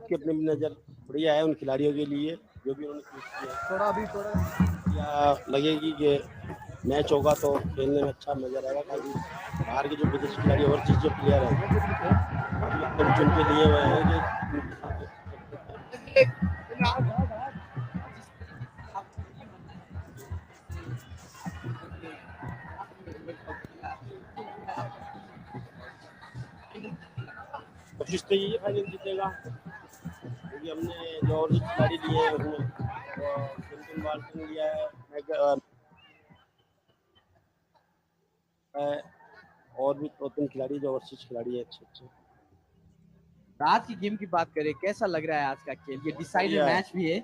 सबकी अपनी नज़र बढ़िया है उन खिलाड़ियों के लिए जो भी उन्होंने थोड़ा या लगेगी कि मैच होगा तो खेलने में अच्छा मजा आएगा। काफी बाहर के जो विदेशी खिलाड़ी और चीज जो प्लेयर हैं एकदम चुन के लिए हुए हैं कि कोशिश तो यही फाइनल जीतेगा क्योंकि हमने जो और खिलाड़ी लिए हैं उसमें वार्टन लिया है और भी 2-3 खिलाड़ी जो ओवरसीज खिलाड़ी है अच्छे। आज की गेम की बात करें, कैसा लग रहा है आज का खेल? ये डिसाइडेड मैच भी है।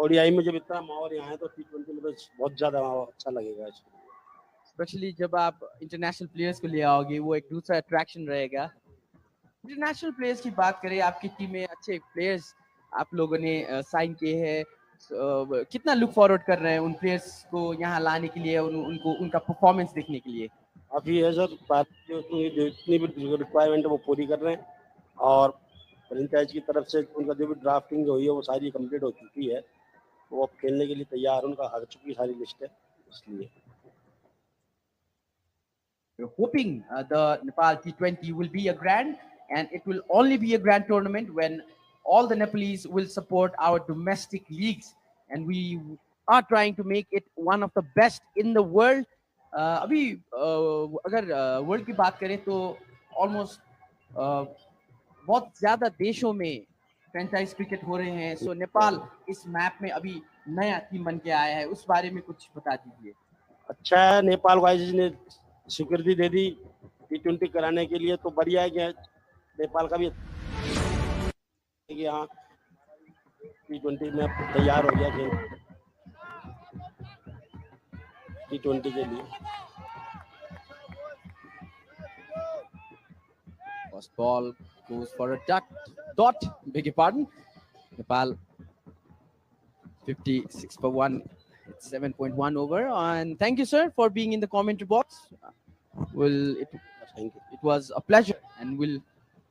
ओडीआई में जब इतना माहौल यहाँ है तो T20 में तो बहुत ज्यादा अच्छा लगेगा, स्पेशली जब आप इंटरनेशनल प्लेयर्स को ले आओगे, वो एक दूसरा अट्रैक्शन रहेगा। इंटरनेशनल प्लेयर्स की बात करें, आपकी टीम में अच्छे प्लेयर्स आप लोगों ने साइन किए हैं, कितना लुक फॉरवर्ड कर रहे हैं उन प्लेयर्स को यहाँ लाने के लिए, उनको उनका परफॉर्मेंस देखने के लिए? अभी है सर, बात जो जितनी भी रिक्वायरमेंट है वो पूरी कर रहे हैं और फ्रेंचाइज की तरफ से उनका जो भी ड्राफ्टिंग हुई है वो सारी कंप्लीट हो चुकी है, वो अब खेलने के लिए तैयार, उनका आ चुकी सारी लिस्ट है, इसलिए We're hoping the Nepal T20 will be a grand, and it will only be a grand tournament when all the Nepalese will support our domestic leagues, and we are trying to make it one of the best in the world. अभी अगर world की बात करें तो almost बहुत ज्यादा देशों में फ्रेंचाइज क्रिकेट हो रहे हैं। सो नेपाल इस मैप में अभी नया टीम बन के आया है, उस बारे में कुछ बता दीजिए। अच्छा है, नेपाल को आईसीसी ने स्वीकृति दे दी T20 कराने के लिए, तो बढ़िया है कि नेपाल का भी यहाँ T20 में तैयार हो गया T20 के लिए। First ball goes for a dot. Beg your pardon. Nepal 56 for 1. It's 7.1 over. And thank you, sir, for being in the commentary box. Thank you. It was a pleasure, and we'll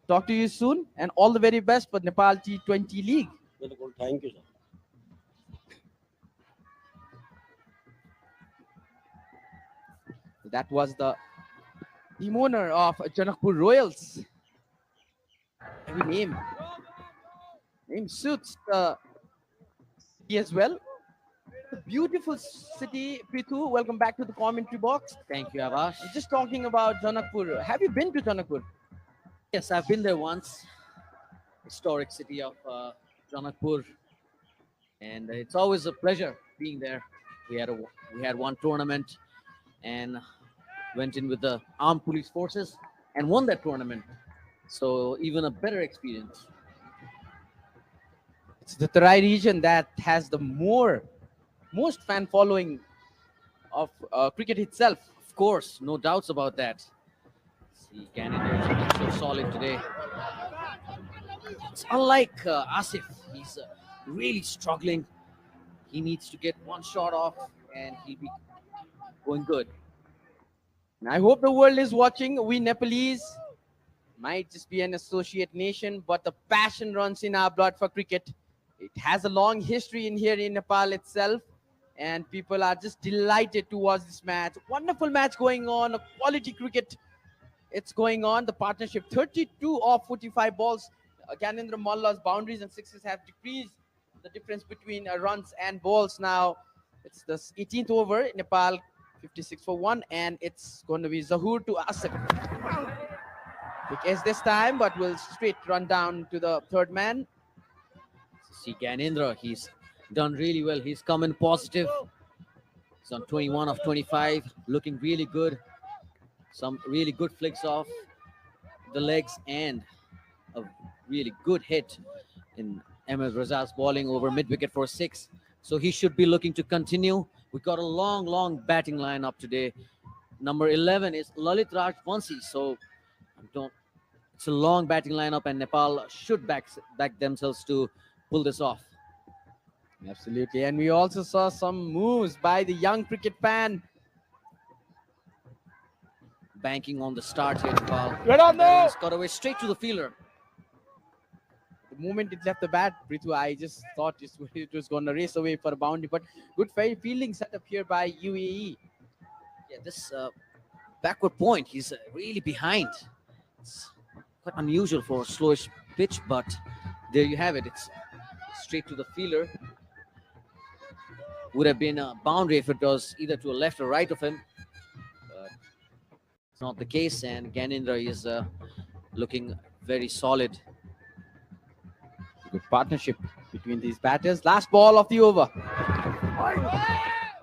talk to you soon. And all the very best for Nepal T20 League. Thank you, sir. That was the team owner of Janakpur Royals. Every name suits the city as well. The beautiful city, Prithu. Welcome back to the commentary box. Thank you, Avash. Just talking about Janakpur. Have you been to Janakpur? Yes, I've been there once. Historic city of Janakpur, and it's always a pleasure being there. We had one tournament and went in with the armed police forces and won that tournament. So even a better experience. It's the Tarai region that has the most fan following of cricket itself. Of course, no doubts about that. See, Garena so solid today. It's unlike Asif. He's really struggling. He needs to get one shot off and he'll be going good. And I hope the world is watching. We Nepalese might just be an associate nation, but the passion runs in our blood for cricket. It has a long history in here in Nepal itself, and people are just delighted to watch this match. Wonderful match going on, a quality cricket. It's going on. The partnership, 32 of 45 balls. Gyanendra Malla's boundaries and sixes have decreased the difference between runs and balls. Now it's the 18th over. Nepal 56 for 1, and it's going to be Zahoor to Asif. Quick as this time, but will straight run down to the third man. See Gyanendra, he's done really well. He's come in positive. He's on 21 of 25, looking really good. Some really good flicks off the legs and a really good hit in Ahmed Razak's bowling over mid-wicket for 6. So he should be looking to continue. We got a long batting lineup today. Number 11 is Lalit Raj Vansi. So it's a long batting lineup, and Nepal should back themselves to pull this off. Absolutely. And we also saw some moves by the young cricket fan. Banking on the start here, Nepal. Good on there. He's got away straight to the fielder. the moment it left the bat, Prithu, I just thought it was going to race away for a boundary. But good fielding set up here by UAE. Yeah, this backward point, he's really behind. It's quite unusual for a slowish pitch, but there you have it. It's straight to the fielder. Would have been a boundary if it was either to a left or right of him. But it's not the case, and Ganendra is looking very solid. Good partnership between these batters. Last ball of the over.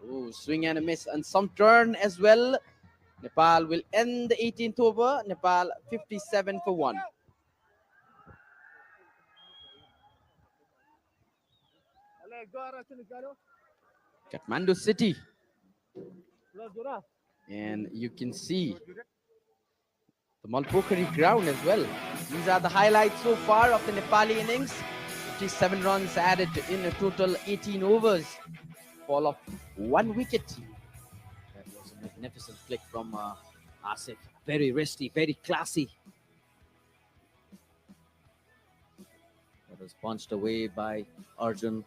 Ooh, swing and a miss, and some turn as well. Nepal will end the 18th over. Nepal 57 for 1. Kathmandu City. And you can see the Malpokhari ground as well. These are the highlights so far of the Nepali innings. 57 runs added in a total 18 overs. Fall of 1 wicket. That was a magnificent flick from Asif. Very risky, very classy. That was punched away by Arjun.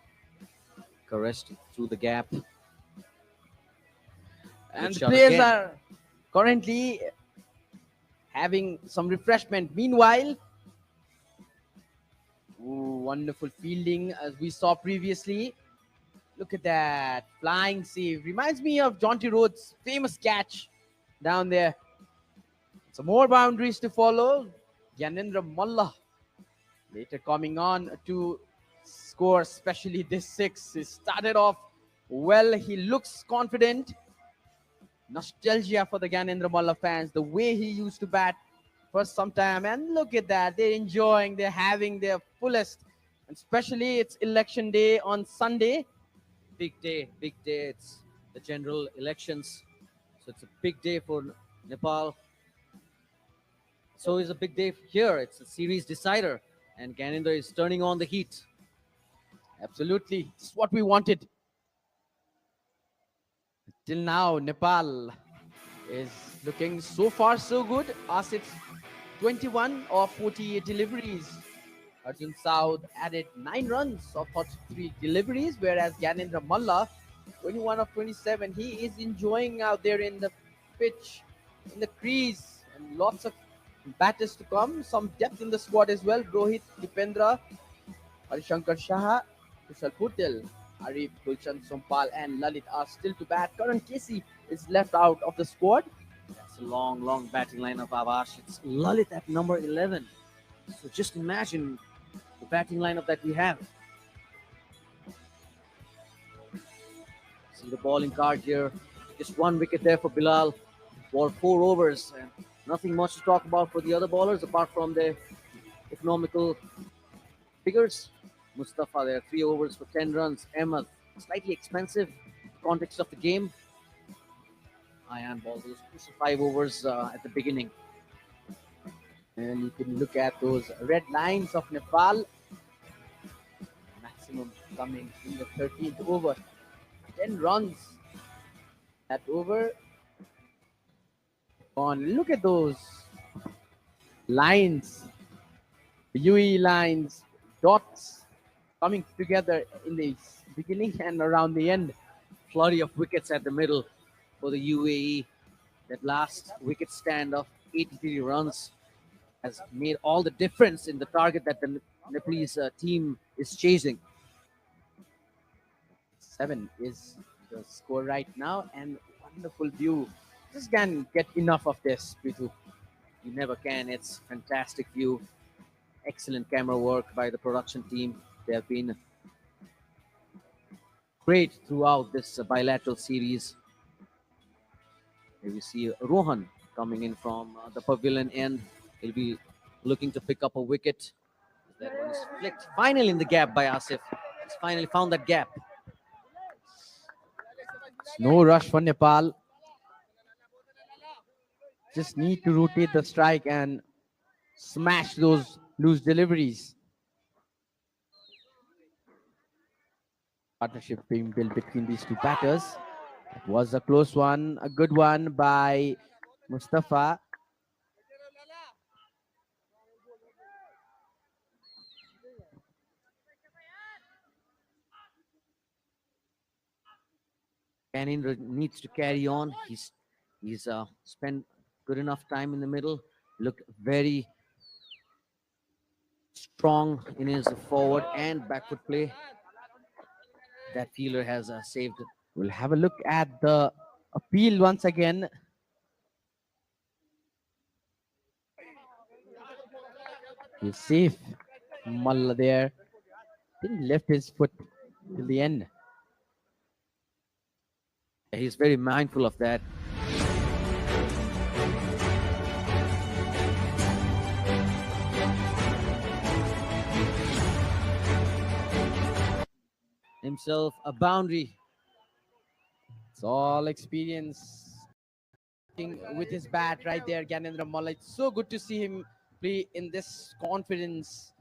Caressed through the gap. And Good the shot players again. are currently having some refreshment. Meanwhile, wonderful fielding as we saw previously. Look at that flying save. Reminds me of Jonty Rhodes' famous catch down there. Some more boundaries to follow. Gyanendra Malla later coming on to score, especially this 6. He started off well. He looks confident. Nostalgia for the Gyanendra Malla fans. The way he used to bat for some time. And look at that. They're enjoying. They're having their fullest. And especially it's election day on Sunday. Big day, big day. It's the general elections. So it's a big day for Nepal. So it's a big day here. It's a series decider. And Ganendra is turning on the heat. Absolutely. It's what we wanted. Till now, Nepal is looking so far so good. Asif 21 of 48 deliveries. Arjun Saud added 9 runs of 43 deliveries, whereas Gyanendra Malla 21 of 27. He is enjoying out there in the pitch, in the crease, and lots of batters to come. Some depth in the squad as well. Rohit, Dipendra, Harishankar Shah, Kushal Putel, Arif, Gulshan Sompal, and Lalit are still to bat. Karan Casey is left out of the squad. That's a long, long batting line of Avash. It's Lalit at number 11. So just imagine the batting lineup that we have. See the bowling card here. Just 1 wicket there for Bilal for 4 overs. And nothing much to talk about for the other bowlers apart from the economical figures. Mustafa there, 3 overs for 10 runs. Ahmed, slightly expensive in the context of the game. Ayan ball those 5 overs at the beginning. And you can look at those red lines of Nepal. Maximum coming in the 13th over. 10 runs that over. Look at those lines. UE lines, dots coming together in the beginning and around the end. Flurry of wickets at the middle for the UAE. That last wicket stand of 83 runs has made all the difference in the target that the Nepalese team is chasing. 7 is the score right now, and wonderful view. Just can't get enough of this, Prithu. You never can. It's fantastic view. Excellent camera work by the production team. They have been great throughout this bilateral series. Here we see Rohan coming in from the pavilion end. He'll be looking to pick up a wicket. That one is flicked finally in the gap by Asif. He's finally found that gap. No rush for Nepal. Just need to rotate the strike and smash those loose deliveries. Partnership being built between these two batters. It was a close one, a good one by Mustafa. Ganendra needs to carry on. He's spent good enough time in the middle. Looked very strong in his forward and backward play. That fielder has saved. We'll have a look at the appeal once again. He's safe. Malla there. Didn't lift his foot till the end. He's very mindful of that. Himself a boundary. It's all experience with his bat right there, Ganendra Malla. It's so good to see him play in this confidence.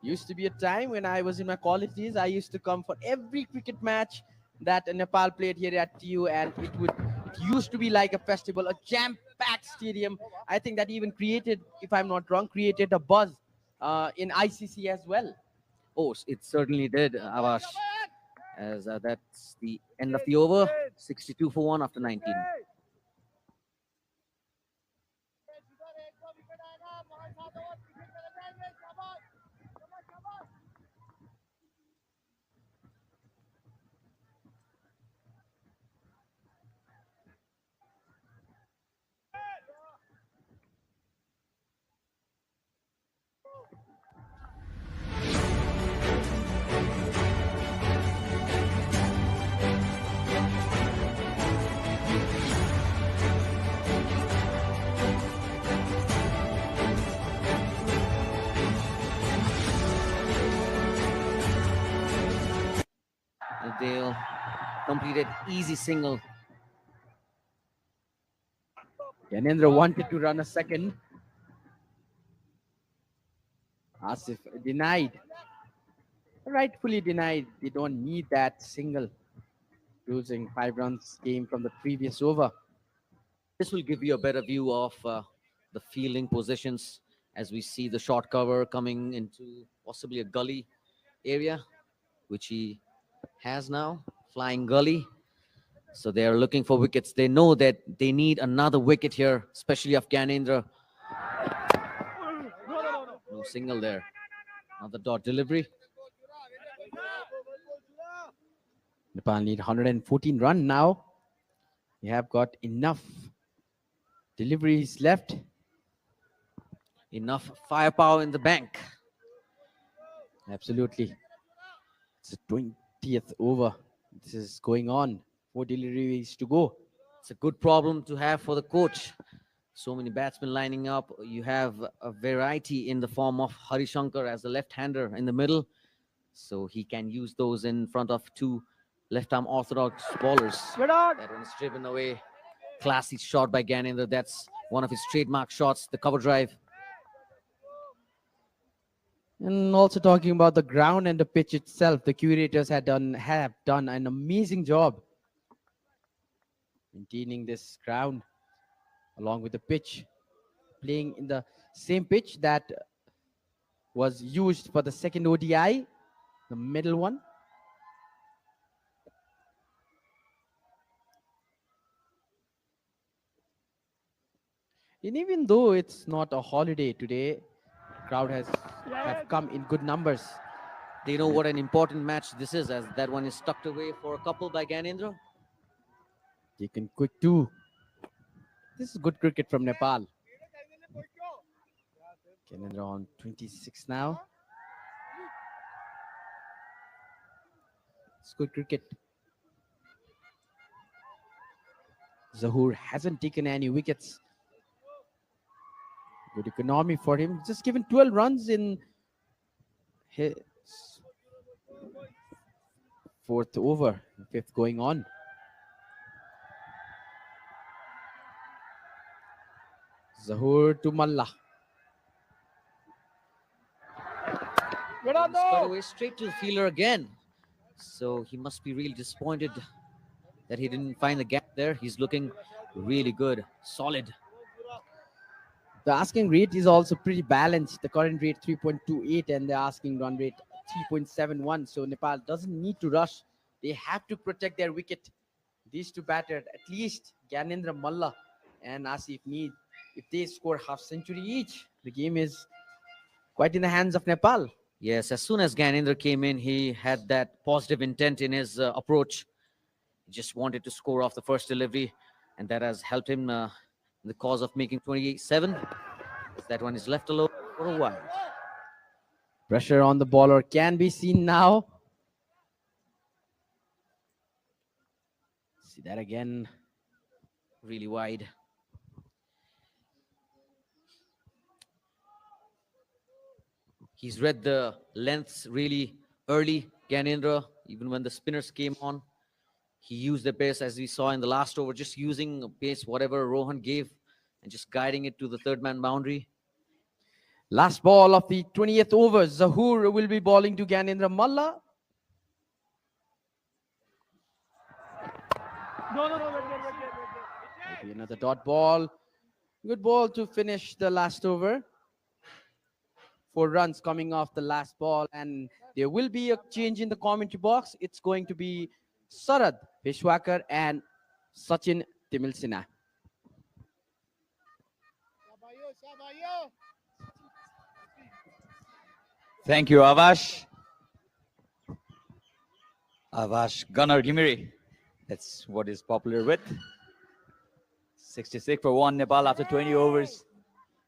Used to be a time when I was in my college days, I used to come for every cricket match that Nepal played here at TU, and it used to be like a festival, a jam-packed stadium. I think that even created, if I'm not wrong, created a buzz in ICC as well. Oh, it certainly did, Avash. As that's the end of the over. 62 for 1 after 19. They'll completed easy single. Ganendra wanted to run a second. Asif denied. Rightfully denied. They don't need that single. Losing 5 runs game from the previous over. This will give you a better view of the fielding positions as we see the short cover coming into possibly a gully area, which he has now, flying gully. So they are looking for wickets. They know that they need another wicket here, especially of Ganendra. No single there. Another dot delivery. Nepal need 114 run now. We have got enough deliveries left. Enough firepower in the bank. Absolutely. It's the 20th over. This is going on. 4 deliveries to go. It's a good problem to have for the coach. So many batsmen lining up. You have a variety in the form of Harishankar as a left-hander in the middle. So he can use those in front of 2 left-arm orthodox bowlers. That one is driven away. Classy shot by Ganendra. That's one of his trademark shots, the cover drive. And also talking about the ground and the pitch itself, the curators have done an amazing job maintaining this ground along with the pitch, playing in the same pitch that was used for the second ODI, the middle one. And even though it's not a holiday today, crowd have come in good numbers. They know what an important match this is, as that one is tucked away for a couple by Ganendra. Taken quick too. This is good cricket from Nepal. Ganendra on 26 now. It's good cricket. Zahoor hasn't taken any wickets. Good economy for him. Just given 12 runs in his 4th over, 5th going on. Zahoor to Malla. Cut away straight to the fielder again. So he must be really disappointed that he didn't find the gap there. He's looking really good, solid. The asking rate is also pretty balanced. The current rate 3.28 and the asking run rate 3.71. So Nepal doesn't need to rush. They have to protect their wicket. These two batters, at least Gyanendra Malla and Asif need, if they score half century each, the game is quite in the hands of Nepal. Yes, as soon as Ganendra came in, he had that positive intent in his approach. He just wanted to score off the first delivery, and that has helped him in the cause of making 27. That one is left alone for a while. Pressure on the bowler can be seen now. See that again. Really wide. He's read the lengths really early, Ganendra, even when the spinners came on. He used the pace as we saw in the last over, just using pace, whatever Rohan gave, and just guiding it to the third man boundary. Last ball of the 20th over. Zahoor will be bowling to Gyanendra Malla. Maybe another dot ball. Good ball to finish the last over. 4 runs coming off the last ball, and there will be a change in the commentary box. It's going to be Sarad Peshwakar and Sachin Timilsina. Thank you, Avash. Avash Gunnar Gimiri. That's what is popular with. 66 for 1 Nepal after 20 overs.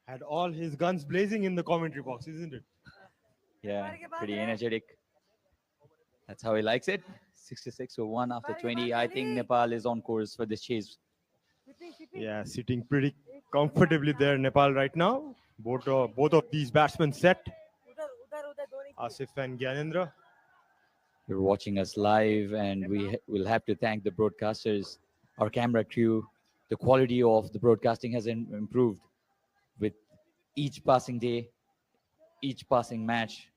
Had all his guns blazing in the commentary box, isn't it? Yeah, pretty energetic. That's how he likes it. 66 for 1 after 20. I think Nepal is on course for this chase. Yeah, sitting pretty comfortably there, Nepal right now. Both of these batsmen set. Asif and Gyanendra. You're watching us live, and we will have to thank the broadcasters, our camera crew. The quality of the broadcasting has improved with each passing day, each passing match,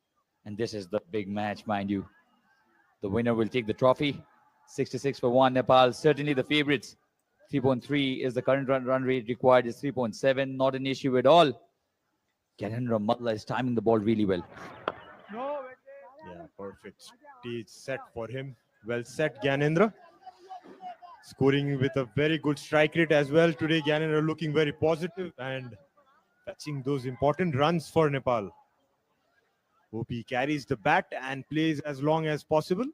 and this is the big match, mind you. The winner will take the trophy. 66 for 1 Nepal, certainly the favorites. 3.3 is the current run rate required, is 3.7, not an issue at all. Garena Malla is timing the ball really well. Yeah, perfect stage set for him. Well set, Gyanendra. Scoring with a very good strike rate as well. Today, Gyanendra looking very positive and fetching those important runs for Nepal. Hope he carries the bat and plays as long as possible.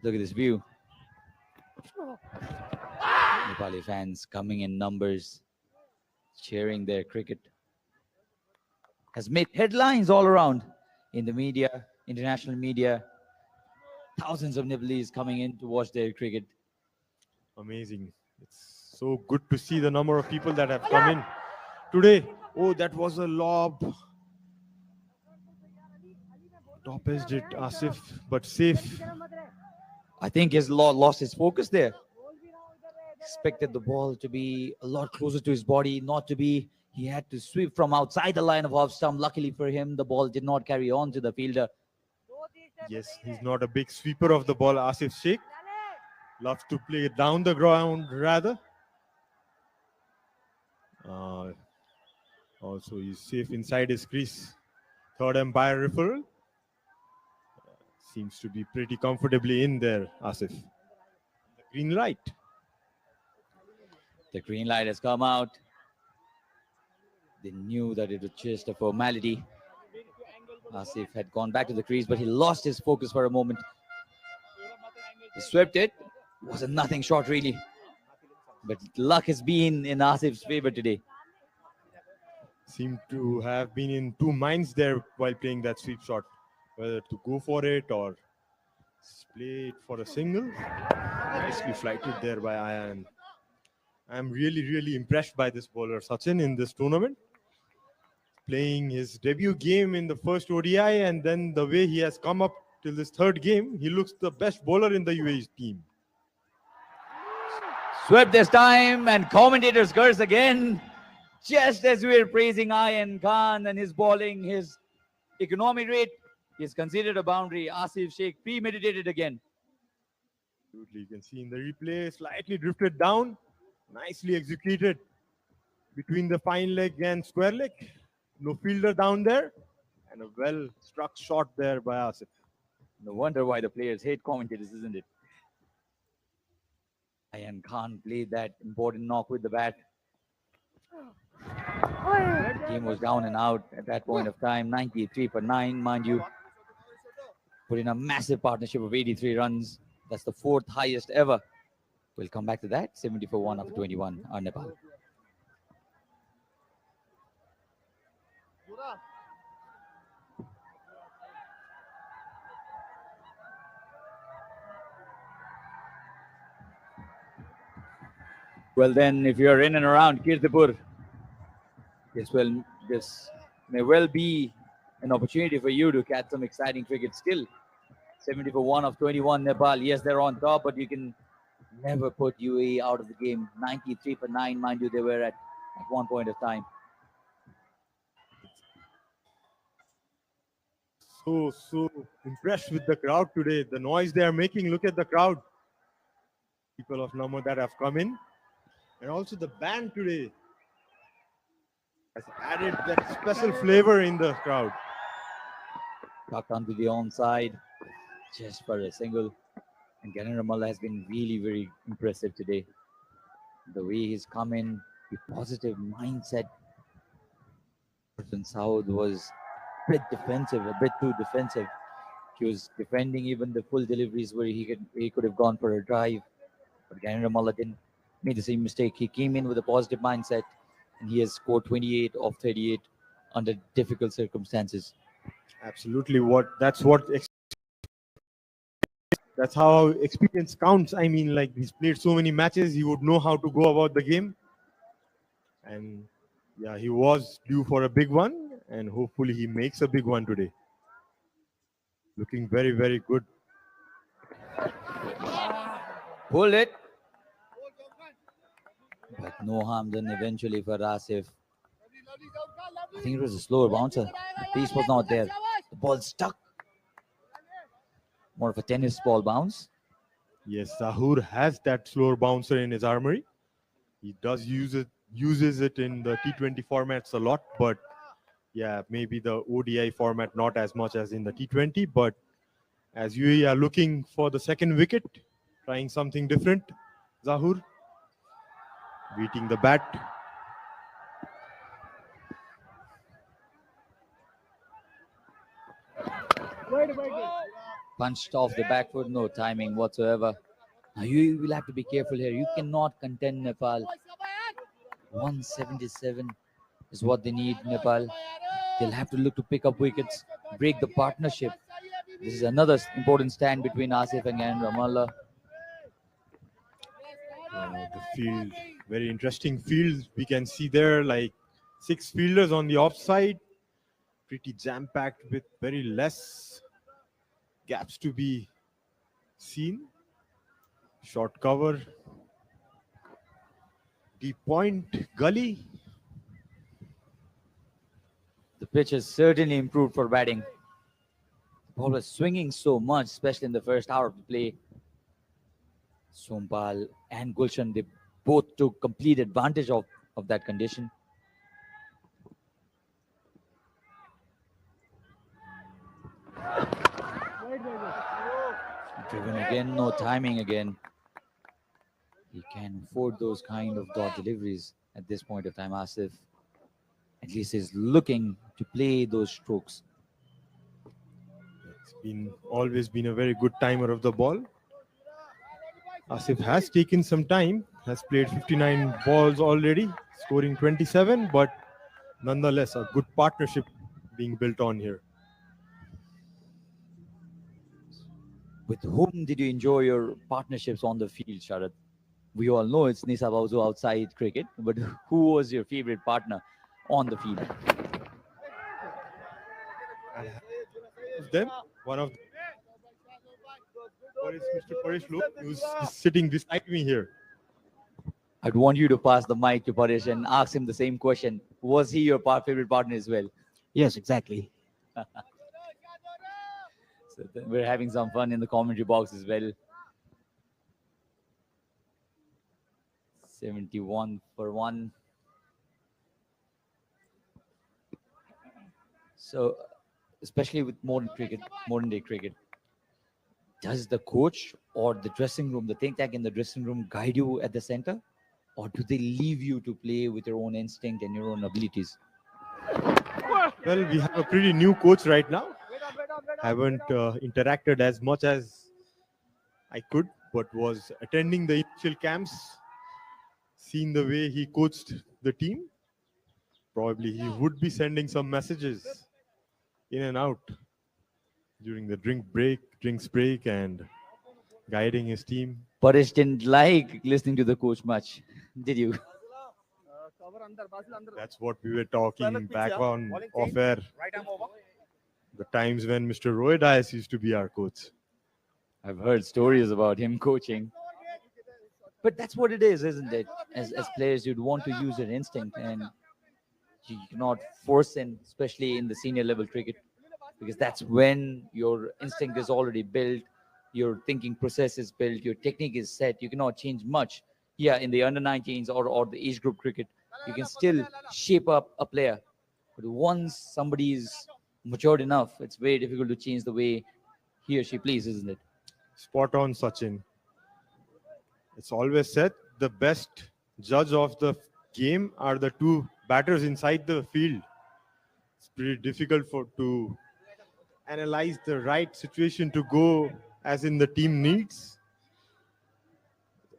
Look at this view. Nepali fans coming in numbers, cheering their cricket. Has made headlines all around in the media, international media. Thousands of Nepalese coming in to watch their cricket. Amazing. It's so good to see the number of people that have come in today. Oh, that was a lob. Top edge did Asif, but safe. I think he's lost his focus there. Expected the ball to be a lot closer to his body, not to be. He had to sweep from outside the line of off stump. Luckily for him, the ball did not carry on to the fielder. Yes, he's not a big sweeper of the ball, Asif Sheikh. Loves to play it down the ground rather. Also, he's safe inside his crease. Third umpire referral. Seems to be pretty comfortably in there, Asif. The green light. The green light has come out. They knew that it was just a formality. Asif had gone back to the crease, but he lost his focus for a moment. He swept it. It was a nothing shot, really. But luck has been in Asif's favor today. Seemed to have been in two minds there while playing that sweep shot. Whether to go for it or play it for a single. Nicely flighted there by Ayan. I'm really impressed by this bowler, Sachin, in this tournament. Playing his debut game in the first ODI, and then the way he has come up till this third game, he looks the best bowler in the UAE team. Swept this time, and commentators curse again. Just as we were praising Ayan Khan and his bowling, his economy rate, he's considered a boundary. Asif Sheikh premeditated again. You can see in the replay, slightly drifted down. Nicely executed between the fine leg and square leg. No fielder down there. And a well struck shot there by Asif. No wonder why the players hate commentators, isn't it? Ayan Khan played that important knock with the bat. The game was down and out at that point of time. 93 for 9, mind you. Put in a massive partnership of 83 runs. That's the fourth highest ever. We'll come back to that. 70 for 1 after 21 on Nepal. Well, then, if you're in and around Kirtipur, this may well be an opportunity for you to catch some exciting cricket still. 70 for 1 of 21 Nepal. Yes, they're on top, but you can never put UAE out of the game. 93 for 9, mind you, they were at one point of time. So impressed with the crowd today. The noise they are making. Look at the crowd. People of Nammo that have come in. And also the band today has added that special flavor in the crowd. Tucked onto the onside just for a single. And Garena Free has been really very impressive today. The way he's come in, the positive mindset. South was a bit defensive, a bit too defensive. He was defending even the full deliveries where he could have gone for a drive. But Garena Free didn't make the same mistake. He came in with a positive mindset and he has scored 28 of 38 under difficult circumstances. Absolutely. That's how experience counts. I mean, like, he's played so many matches, he would know how to go about the game. And yeah, he was due for a big one, and hopefully he makes a big one today. Looking very, very good. Pulled it. But no harm done eventually for Asif. I think it was a slower bouncer. The pace was not there. The ball stuck. More of a tennis ball bounce. Yes, Zahur has that slower bouncer in his armory. He does uses it in the T20 formats a lot, but yeah, maybe the ODI format not as much as in the T20. But as UAE are looking for the second wicket, trying something different, Zahur beating the bat. Punched off the back foot, no timing whatsoever. Now you will have to be careful here. You cannot contend Nepal. 177 is what they need, Nepal. They'll have to look to pick up wickets, break the partnership. This is another important stand between Asif and Garena Free. The field, very interesting field. We can see there like 6 fielders on the offside. Pretty jam-packed with very less gaps to be seen. Short cover. Deep point, gully. The pitch has certainly improved for batting. The ball was swinging so much, especially in the first hour of the play. Sompal and Gulshan, they both took complete advantage of that condition. Driven again, no timing again. He can afford those kind of dot deliveries at this point of time. Asif at least is looking to play those strokes. It's always been a very good timer of the ball. Asif has taken some time, has played 59 balls already, scoring 27, but nonetheless a good partnership being built on here. With whom did you enjoy your partnerships on the field, Sharad? We all know it's Nisa Bauzu outside cricket, but who was your favorite partner on the field? One of them is Mr. Paresh Lok, who's sitting beside me here. I'd want you to pass the mic to Paresh and ask him the same question. Was he your favorite partner as well? Yes, exactly. So we're having some fun in the commentary box as well. 71 for 1. So, especially with modern day cricket, does the coach or the dressing room, the think tank in the dressing room, guide you at the center? Or do they leave you to play with your own instinct and your own abilities? Well, we have a pretty new coach right now. Haven't interacted as much as I could, but was attending the initial camps, seen the way he coached the team. Probably he would be sending some messages in and out during the drinks break, and guiding his team. Paresh didn't like listening to the coach much, did you? That's what we were talking back on off air. The times when Mr. Roy Dias used to be our coach. I've heard stories about him coaching. But that's what it is, isn't it? As players, you'd want to use your instinct, and you cannot force in, especially in the senior level cricket, because that's when your instinct is already built, your thinking process is built, your technique is set. You cannot change much. Yeah, in the under 19s or the age group cricket, you can still shape up a player. But once somebody is matured enough, it's very difficult to change the way he or she plays, isn't it? Spot on, Sachin. It's always said the best judge of the game are the two batters inside the field. It's pretty difficult to analyze the right situation to go as in the team needs.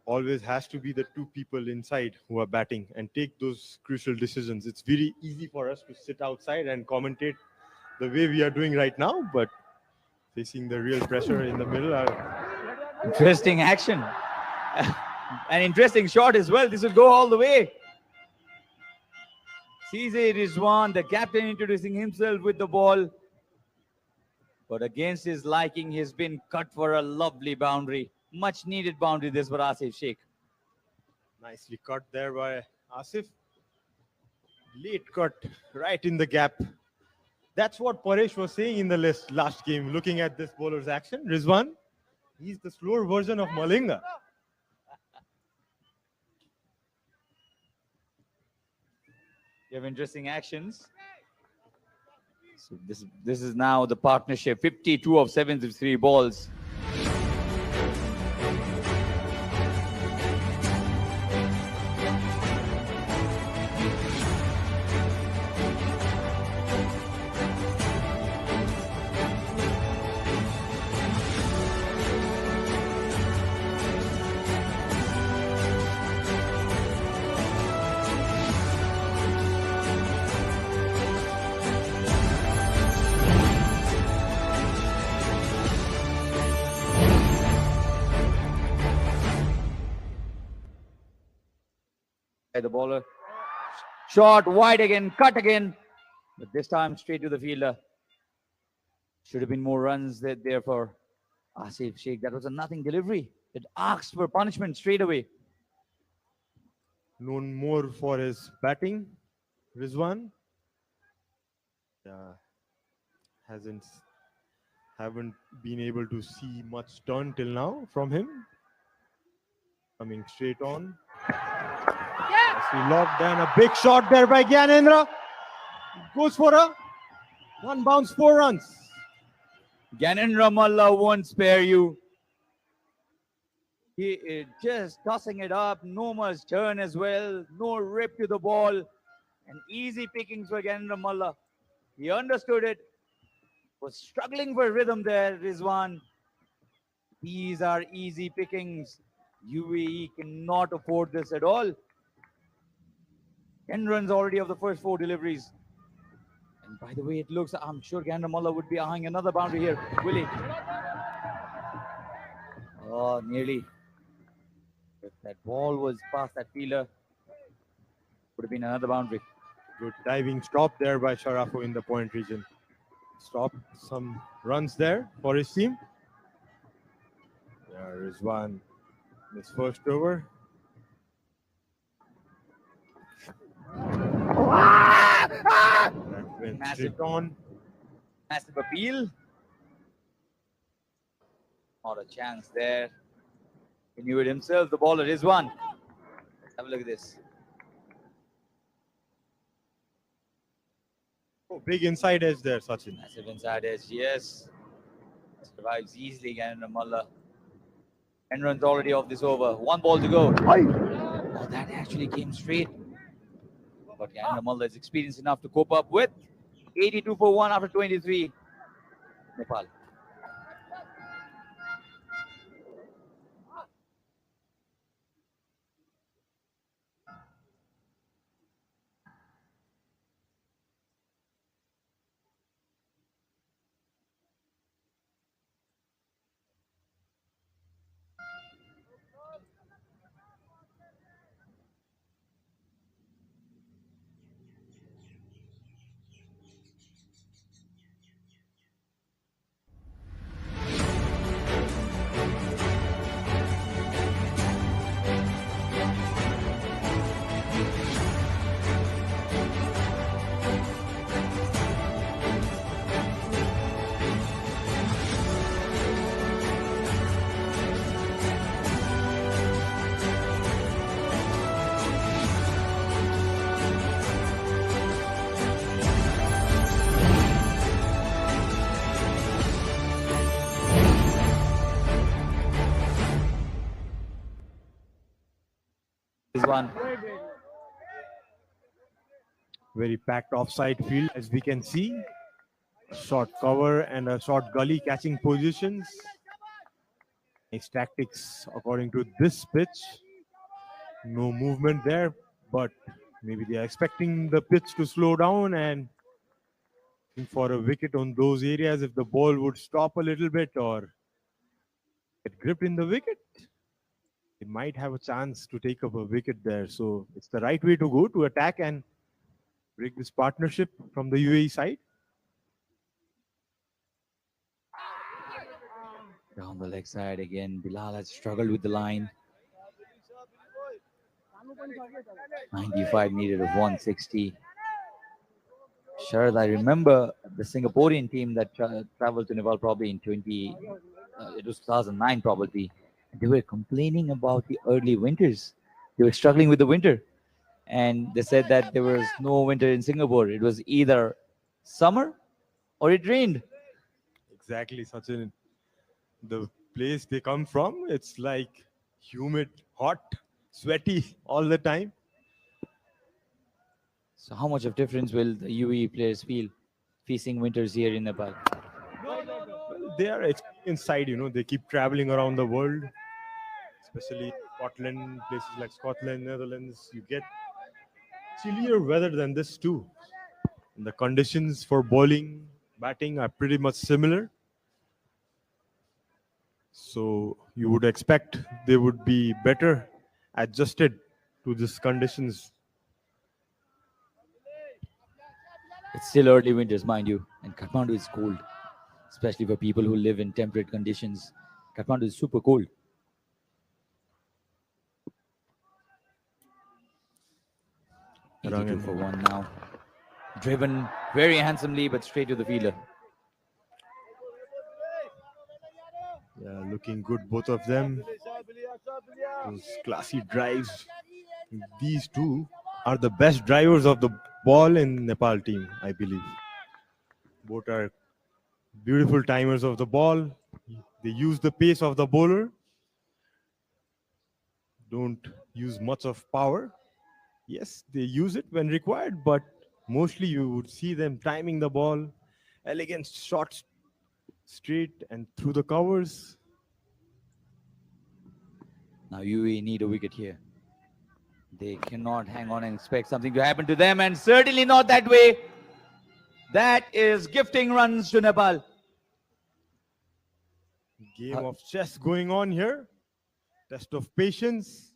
Always has to be the two people inside who are batting and take those crucial decisions. It's very easy for us to sit outside and commentate the way we are doing right now, but facing the real pressure in the middle are Interesting action. An interesting shot as well. This will go all the way. CZ Rizwan, the captain, introducing himself with the ball. But against his liking, he's been cut for a lovely boundary. Much needed boundary this for Asif Sheikh. nicely cut there by Asif. Late cut right in the gap. That's what Paresh was saying in the last game, looking at this bowler's action. Rizwan, he's the slower version of Malinga. You have interesting actions. So this is now the partnership. 52 of 73 balls. The bowler. Shot wide again, cut again. But this time straight to the fielder. Should have been more runs there for Asif Sheikh. That was a nothing delivery. It asked for punishment straight away. Known more for his batting, Rizwan. Haven't been able to see much turn till now from him. Coming straight on. He locked down a big shot there by Gyanendra. Goes for a one bounce, 4 runs. Garena Malla won't spare you. He is just tossing it up. No much turn as well. No rip to the ball. And easy pickings for Garena Malla. He understood it. Was struggling for rhythm there, Rizwan. These are easy pickings. UAE cannot afford this at all. 10 runs already of the first 4 deliveries. And by the way it looks, I'm sure Garena Malla would be eyeing another boundary here. Will he? Oh, nearly. If that ball was past that fielder, would have been another boundary. Good diving stop there by Sharafo in the point region. Stopped some runs there for his team. There is one. His first over. That went straight on. Massive appeal. Not a chance there. He knew it himself. The bowler is one. Have a look at this. Oh, big inside edge there, Sachin. Massive inside edge, yes. Survives easily again, Ramallah. And runs already off this over. One ball to go. Oh, that actually came straight. But Ramallah is experienced enough to cope up with 82 for 1 after 23. Nepal. This one. Very packed offside field, as we can see. Short cover and a short gully catching positions. Nice tactics according to this pitch. No movement there, but maybe they are expecting the pitch to slow down and for a wicket on those areas. If the ball would stop a little bit or get gripped in the wicket, they might have a chance to take up a wicket there. So it's the right way to go, to attack and break this partnership from the UAE side. Down the leg side again. Bilal has struggled with the line. 95 needed of 160. Sharad, I remember the Singaporean team that traveled to Nepal probably in it was 2009 probably. They were complaining about the early winters. They were struggling with the winter. And they said that there was no winter in Singapore. It was either summer or it rained. Exactly, Sachin. The place they come from, it's like humid, hot, sweaty all the time. So how much of difference will the UAE players feel facing winters here in Nepal? Well, they are inside, they keep traveling around the world, especially Scotland, places like Scotland, Netherlands. You get chillier weather than this too. And the conditions for bowling, batting are pretty much similar. So you would expect they would be better adjusted to these conditions. It's still early winters, mind you, and Kathmandu is cold, especially for people who live in temperate conditions. Kathmandu is super cold. Two for 1 now. Driven very handsomely, but straight to the fielder. Yeah, looking good, both of them. Those classy drives. These two are the best drivers of the ball in Nepal team, I believe. Both are beautiful timers of the ball. They use the pace of the bowler. Don't use much of power. Yes, they use it when required, but mostly you would see them timing the ball. Elegant shots straight and through the covers. Now UAE need a wicket here. They cannot hang on and expect something to happen to them, and certainly not that way. That is gifting runs to Nepal. Game of chess going on here. Test of patience.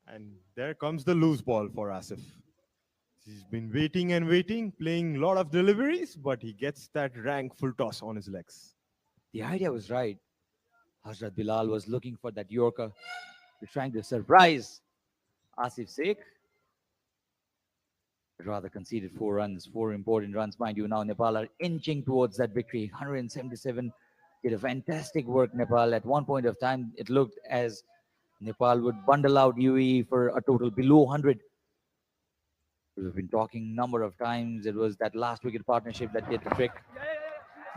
And there comes the loose ball for Asif. He's been waiting and waiting, playing a lot of deliveries, but he gets that rank full toss on his legs. The idea was right. Hazrat Bilal was looking for that Yorker. He's trying to surprise Asif Sheikh. Rather conceded 4 runs, 4 important runs, mind you. Now Nepal are inching towards that victory. 177 did a fantastic work, Nepal. At one point of time, it looked as Nepal would bundle out UAE for a total below 100. We've been talking a number of times. It was that last wicket partnership that did the trick.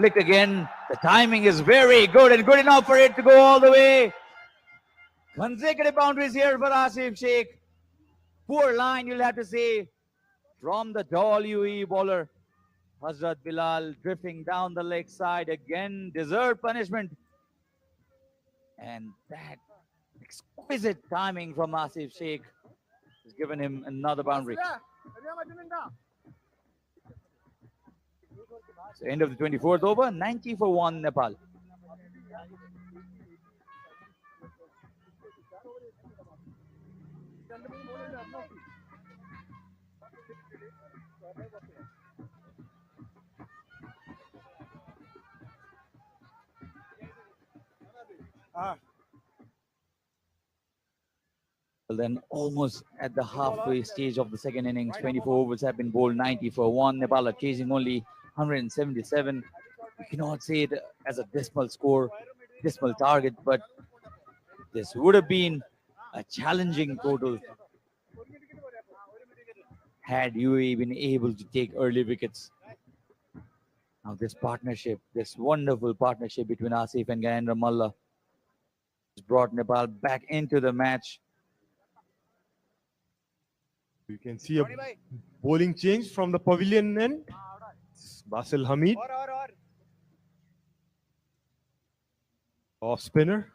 flicked again. The timing is very good and good enough for it to go all the way. Consecutive boundaries here for Asif Sheikh. Poor line, you'll have to say, from the tall UAE bowler. Hazrat Bilal drifting down the leg side again. Deserved punishment. And that exquisite timing from Asif Sheikh has given him another boundary. So end of the 24th over, 90 for 1 Nepal. Well, then almost at the halfway stage of the second innings, 24 overs have been bowled, 90 for 1. Nepal are chasing only 177. We cannot say it as a dismal score, dismal target, but this would have been a challenging total had UAE been able to take early wickets. Now this partnership, this wonderful partnership between Asif and Garena Malla has brought Nepal back into the match. You can see a bowling change from the pavilion end. Basil Hamid. Off spinner.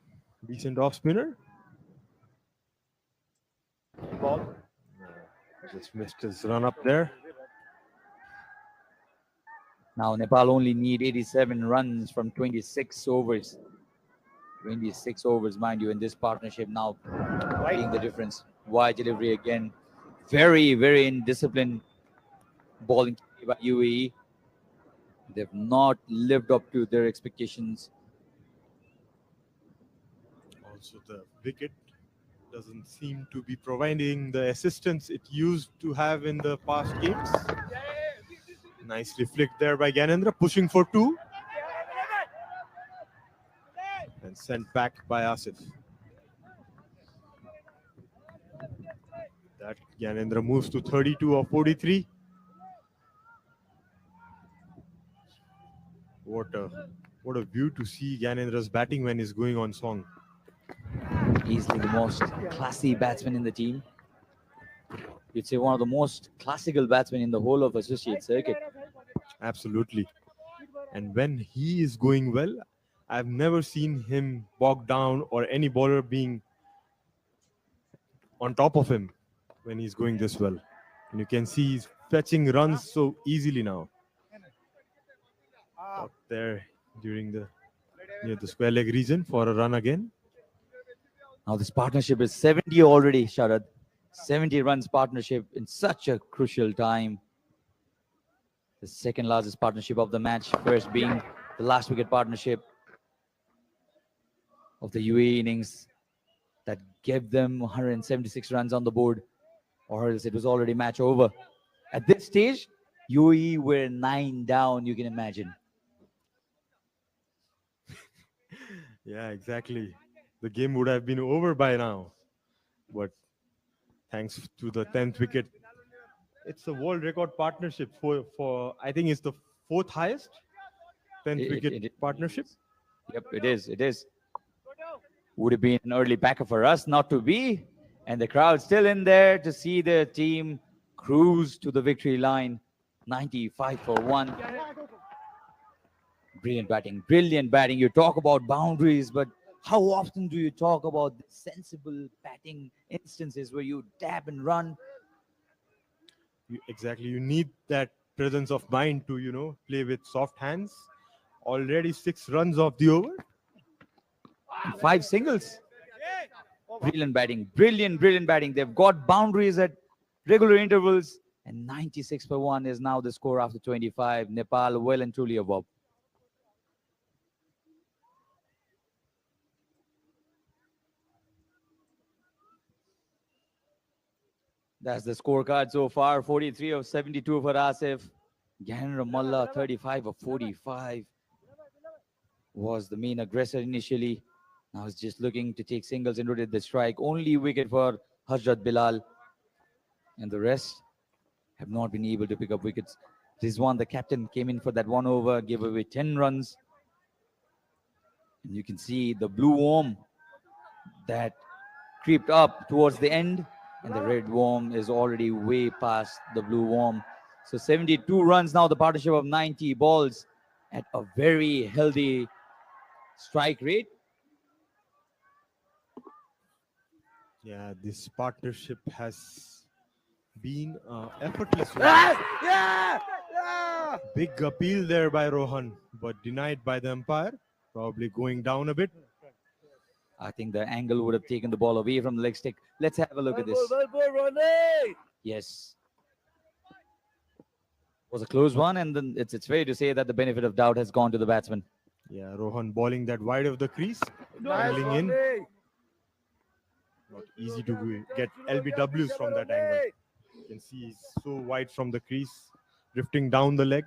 Decent off spinner. Ball. Just missed his run up there. Now Nepal only need 87 runs from 26 overs. 26 overs, mind you, in this partnership now being the difference. Wide delivery again. Very, very indisciplined bowling by UAE. They've not lived up to their expectations. Also, the wicket doesn't seem to be providing the assistance it used to have in the past games. Nicely flicked there by Gyanendra, pushing for 2. And sent back by Asif. That Gyanendra moves to 32 of 43. What a view to see Gyanendra's batting when he's going on song. Easily the most classy batsman in the team. You'd say one of the most classical batsmen in the whole of associate circuit. Absolutely. And when he is going well, I've never seen him bogged down or any bowler being on top of him when he's going this well. And you can see he's fetching runs so easily now. Out there during near the square leg region for a run again. Now this partnership is 70 already, Sharad. 70 runs partnership in such a crucial time. The second largest partnership of the match, first being the last wicket partnership of the UAE innings that gave them 176 runs on the board, or else it was already match over. At this stage, UAE were 9 down, you can imagine. Yeah, exactly. The game would have been over by now. But thanks to the 10th wicket, it's a world record partnership for I think it's the 4th highest 10th wicket partnership. Yep, it is. It is. Would have been an early backer for us not to be. And the crowd still in there to see the team cruise to the victory line. 95 for 1. Brilliant batting. Brilliant batting. You talk about boundaries, but how often do you talk about sensible batting instances where you dab and run? Exactly. You need that presence of mind to, play with soft hands. Already 6 runs off the over. 5 singles. Brilliant batting. Brilliant batting. They've got boundaries at regular intervals. And 96 for 1 is now the score after 25. Nepal well and truly above. That's the scorecard so far. 43 of 72 for Asif. Garena Malla, 35 of 45. Was the main aggressor initially. Now he's just looking to take singles and rotate the strike. Only wicket for Hazrat Bilal. And the rest have not been able to pick up wickets. Rizwan, the captain, came in for that 1 over, gave away 10 runs. And you can see the blue worm that creeped up towards the end, and the red worm is already way past the blue worm. So 72 runs now, the partnership of 90 balls at a very healthy strike rate. Yeah, this partnership has been effortless. Yeah! Big appeal there by Rohan, but denied by the umpire. Probably going down a bit. I think the angle would have taken the ball away from the leg stick. Let's have a look at this. Yes. It was a close one, and then it's fair to say that the benefit of doubt has gone to the batsman. Yeah, Rohan bowling that wide of the crease, angling in. Not easy to get LBWs from that angle. You can see he's so wide from the crease, drifting down the leg.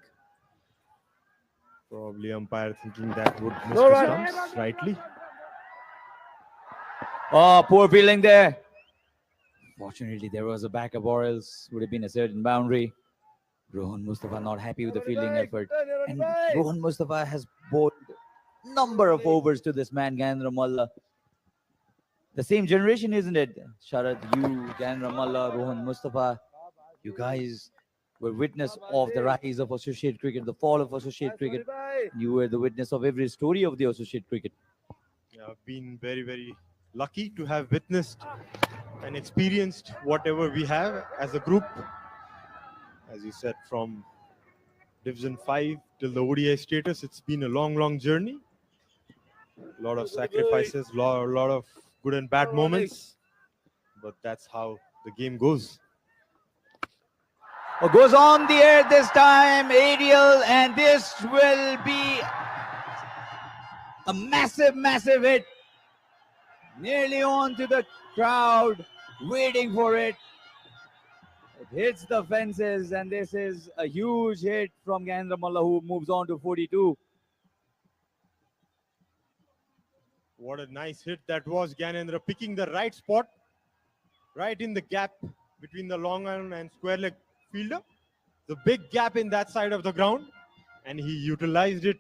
Probably umpire thinking that would miss the stumps rightly. Oh, poor fielding there. Fortunately, there was a backup, or else would have been a certain boundary. Rohan Mustafa not happy with the fielding effort. And Rohan Mustafa has bowled number of overs to this man, Ganendra Malla. The same generation, isn't it? Sharad, you, Ganendra Malla, Rohan Mustafa, you guys were witness of the rise of associate cricket, the fall of associate cricket. You were the witness of every story of the associate cricket. Yeah, I've been very, very lucky to have witnessed and experienced whatever we have as a group. As you said, from Division 5 till the ODI status, it's been a long, long journey. A lot of sacrifices, lot of good and bad moments. But that's how the game goes. Goes on the air this time, aerial, and this will be a massive, massive hit. Nearly on to the crowd, waiting for it. It hits the fences, and this is a huge hit from Ganendra Malla, who moves on to 42. What a nice hit that was. Ganendra picking the right spot, right in the gap between the long iron and square leg fielder. The big gap in that side of the ground, and he utilized it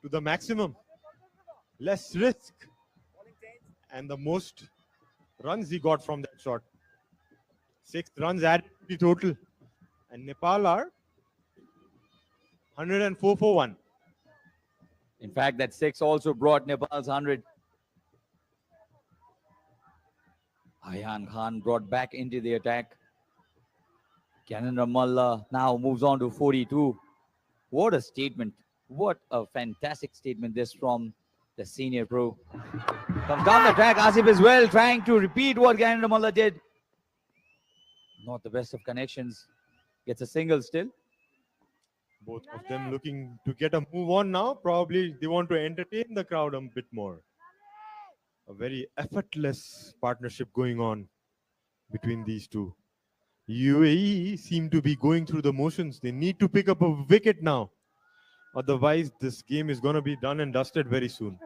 to the maximum. Less risk, and the most runs he got from that shot. 6 runs added to the total, and Nepal are 104 for 1. In fact, that 6 also brought Nepal's 100. Ayan Khan brought back into the attack. Ganendra Malla now moves on to 42. What a statement. What a fantastic statement this from the senior pro. Comes down the track, Asif as well, trying to repeat what Ganendra Malla did. Not the best of connections. Gets a single still. Both of them looking to get a move on now. Probably they want to entertain the crowd a bit more. A very effortless partnership going on between these two. UAE seem to be going through the motions. They need to pick up a wicket now. Otherwise, this game is going to be done and dusted very soon.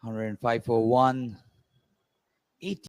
105 for 1. 80.